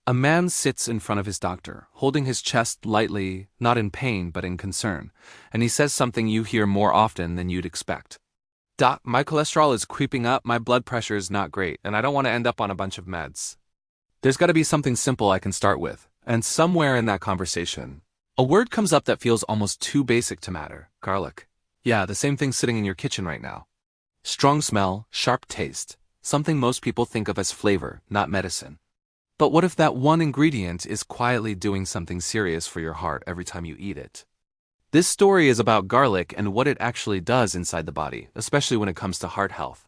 A man sits in front of his doctor, holding his chest lightly, not in pain but in concern, and he says something you hear more often than you'd expect. Doc, my cholesterol is creeping up, my blood pressure is not great, and I don't want to end up on a bunch of meds. There's got to be something simple I can start with, and somewhere in that conversation, a word comes up that feels almost too basic to matter: garlic. Yeah, the same thing sitting in your kitchen right now. Strong smell, sharp taste, something most people think of as flavor, not medicine. But what if that one ingredient is quietly doing something serious for your heart every time you eat it? This story is about garlic and what it actually does inside the body, especially when it comes to heart health.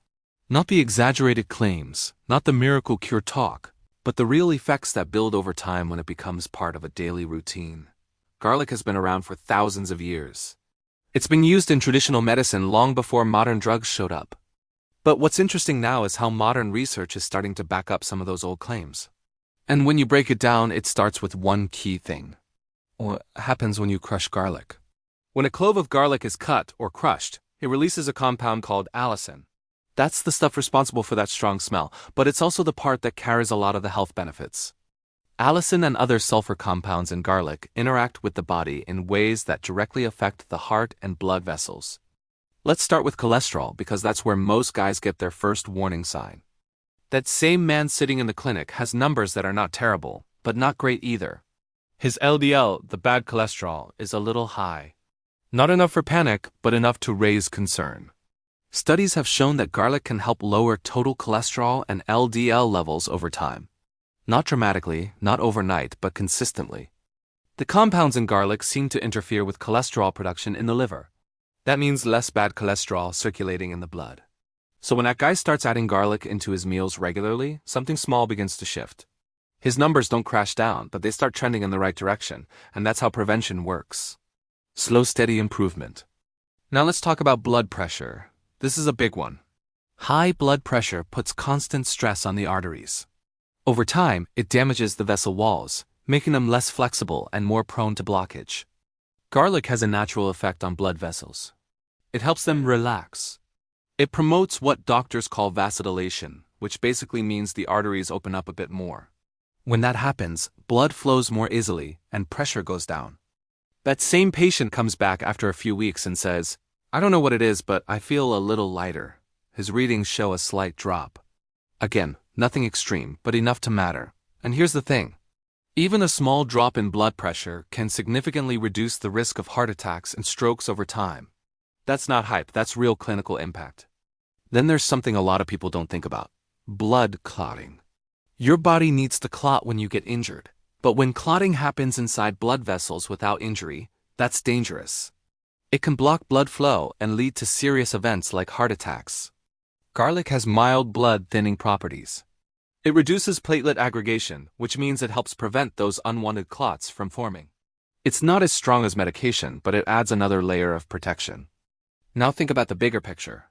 Not the exaggerated claims, not the miracle cure talk, but the real effects that build over time when it becomes part of a daily routine. Garlic has been around for thousands of years. It's been used in traditional medicine long before modern drugs showed up. But what's interesting now is how modern research is starting to back up some of those old claims. And when you break it down, it starts with one key thing. What happens when you crush garlic? When a clove of garlic is cut or crushed, it releases a compound called allicin. That's the stuff responsible for that strong smell, but it's also the part that carries a lot of the health benefits. Allicin and other sulfur compounds in garlic interact with the body in ways that directly affect the heart and blood vessels. Let's start with cholesterol, because that's where most guys get their first warning sign. That same man sitting in the clinic has numbers that are not terrible, but not great either. His LDL, the bad cholesterol, is a little high. Not enough for panic, but enough to raise concern. Studies have shown that garlic can help lower total cholesterol and LDL levels over time. Not dramatically, not overnight, but consistently. The compounds in garlic seem to interfere with cholesterol production in the liver. That means less bad cholesterol circulating in the blood. So when that guy starts adding garlic into his meals regularly, something small begins to shift. His numbers don't crash down, but they start trending in the right direction, and that's how prevention works. Slow, steady improvement. Now let's talk about blood pressure. This is a big one. High blood pressure puts constant stress on the arteries. Over time, it damages the vessel walls, making them less flexible and more prone to blockage. Garlic has a natural effect on blood vessels. It helps them relax. It promotes what doctors call vasodilation, which basically means the arteries open up a bit more. When that happens, blood flows more easily and pressure goes down. That same patient comes back after a few weeks and says, "I don't know what it is, but I feel a little lighter." His readings show a slight drop. Again, nothing extreme, but enough to matter. And here's the thing. Even a small drop in blood pressure can significantly reduce the risk of heart attacks and strokes over time. That's not hype, that's real clinical impact. Then there's something a lot of people don't think about: blood clotting. Your body needs to clot when you get injured, but when clotting happens inside blood vessels without injury, that's dangerous. It can block blood flow and lead to serious events like heart attacks. Garlic has mild blood thinning properties. It reduces platelet aggregation, which means it helps prevent those unwanted clots from forming. It's not as strong as medication, but it adds another layer of protection. Now think about the bigger picture.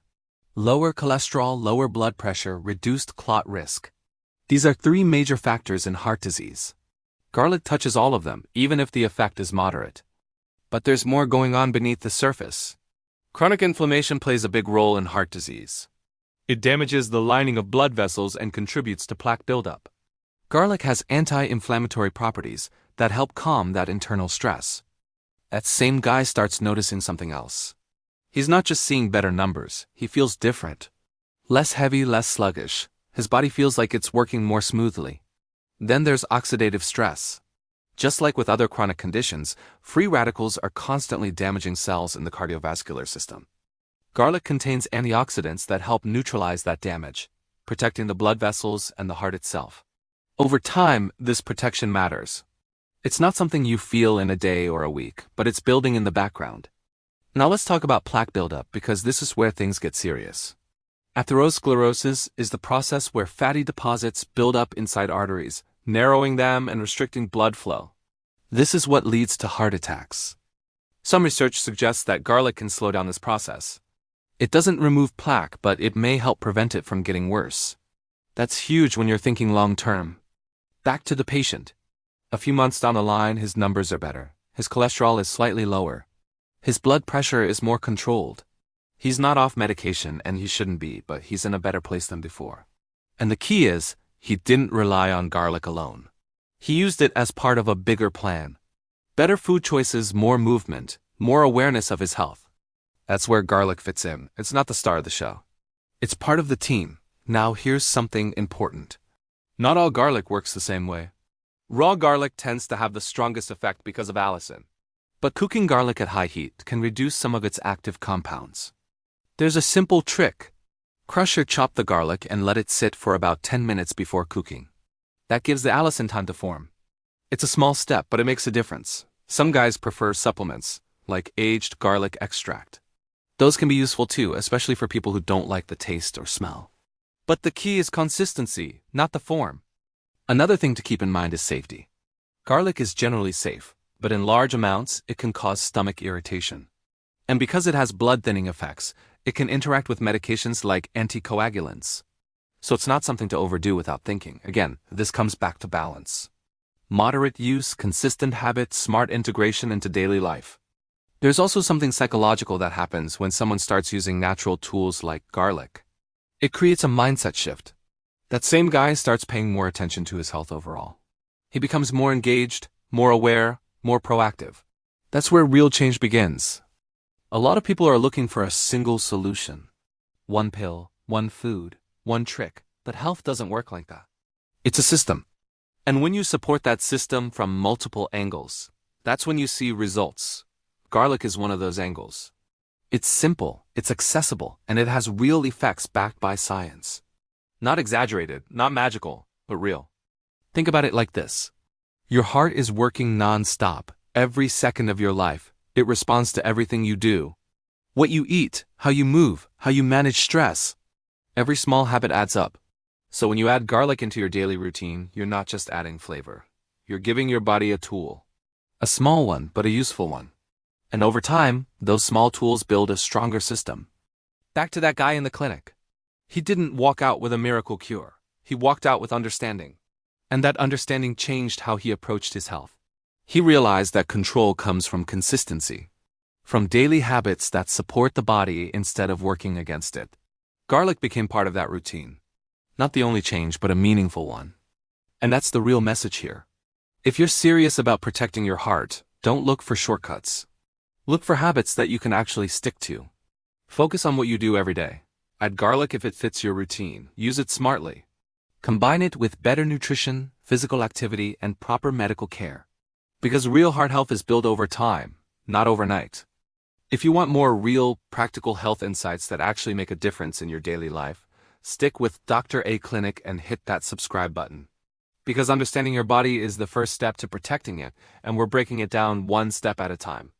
Lower cholesterol, lower blood pressure, reduced clot risk. These are three major factors in heart disease. Garlic touches all of them, even if the effect is moderate. But there's more going on beneath the surface. Chronic inflammation plays a big role in heart disease. It damages the lining of blood vessels and contributes to plaque buildup. Garlic has anti-inflammatory properties that help calm that internal stress. That same guy starts noticing something else. He's not just seeing better numbers, he feels different. Less heavy, less sluggish. His body feels like it's working more smoothly. Then there's oxidative stress. Just like with other chronic conditions, free radicals are constantly damaging cells in the cardiovascular system. Garlic contains antioxidants that help neutralize that damage, protecting the blood vessels and the heart itself. Over time, this protection matters. It's not something you feel in a day or a week, but it's building in the background. Now let's talk about plaque buildup, because this is where things get serious. Atherosclerosis is the process where fatty deposits build up inside arteries, narrowing them and restricting blood flow. This is what leads to heart attacks. Some research suggests that garlic can slow down this process. It doesn't remove plaque, but it may help prevent it from getting worse. That's huge when you're thinking long-term. Back to the patient. A few months down the line, his numbers are better. His cholesterol is slightly lower. His blood pressure is more controlled. He's not off medication, and he shouldn't be, but he's in a better place than before. And the key is, he didn't rely on garlic alone. He used it as part of a bigger plan. Better food choices, more movement, more awareness of his health. That's where garlic fits in. It's not the star of the show. It's part of the team. Now here's something important. Not all garlic works the same way. Raw garlic tends to have the strongest effect because of allicin. But cooking garlic at high heat can reduce some of its active compounds. There's a simple trick. Crush or chop the garlic and let it sit for about 10 minutes before cooking. That gives the allicin time to form. It's a small step, but it makes a difference. Some guys prefer supplements, like aged garlic extract. Those can be useful too, especially for people who don't like the taste or smell. But the key is consistency, not the form. Another thing to keep in mind is safety. Garlic is generally safe, but in large amounts, it can cause stomach irritation. And because it has blood-thinning effects, it can interact with medications like anticoagulants. So it's not something to overdo without thinking. Again, this comes back to balance. Moderate use, consistent habit, smart integration into daily life. There's also something psychological that happens when someone starts using natural tools like garlic. It creates a mindset shift. That same guy starts paying more attention to his health overall. He becomes more engaged, more aware, more proactive. That's where real change begins. A lot of people are looking for a single solution. One pill, one food, one trick, but health doesn't work like that. It's a system. And when you support that system from multiple angles, that's when you see results. Garlic is one of those angles. It's simple, it's accessible, and it has real effects backed by science. Not exaggerated, not magical, but real. Think about it like this. Your heart is working non-stop, every second of your life. It responds to everything you do. What you eat, how you move, how you manage stress. Every small habit adds up. So when you add garlic into your daily routine, you're not just adding flavor. You're giving your body a tool. A small one, but a useful one. And over time, those small tools build a stronger system. Back to that guy in the clinic. He didn't walk out with a miracle cure. He walked out with understanding. And that understanding changed how he approached his health. He realized that control comes from consistency. From daily habits that support the body instead of working against it. Garlic became part of that routine. Not the only change, but a meaningful one. And that's the real message here. If you're serious about protecting your heart, don't look for shortcuts. Look for habits that you can actually stick to. Focus on what you do every day. Add garlic if it fits your routine. Use it smartly. Combine it with better nutrition, physical activity, and proper medical care. Because real heart health is built over time, not overnight. If you want more real, practical health insights that actually make a difference in your daily life, stick with Dr. A Clinic and hit that subscribe button. Because understanding your body is the first step to protecting it, and we're breaking it down one step at a time.